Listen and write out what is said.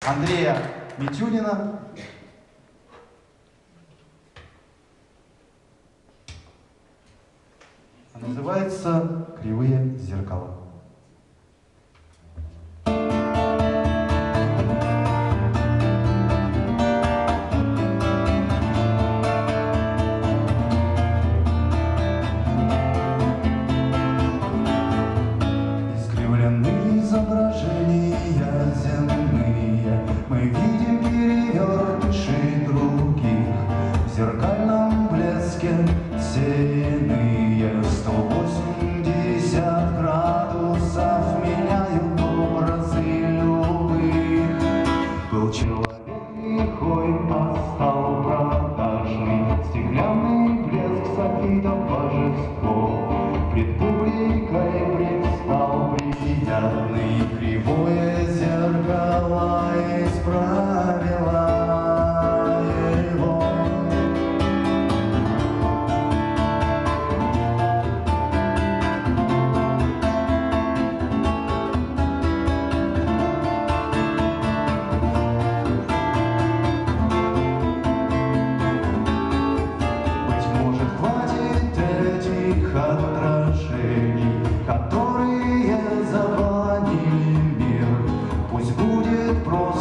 Андрея Митюнина. Называется «Кривые зеркала». Искривленные изображения земные, мы видим перевертыши других, в зеркальном блеске все иные. 180 градусов меняют образы любых. Был человек лихой, а стал продажный, стеклянный блеск софитов божество. Пред публикой предстал приятный, кривое зеркало исправило его. Отражений, которые завладели мир, пусть будет просто.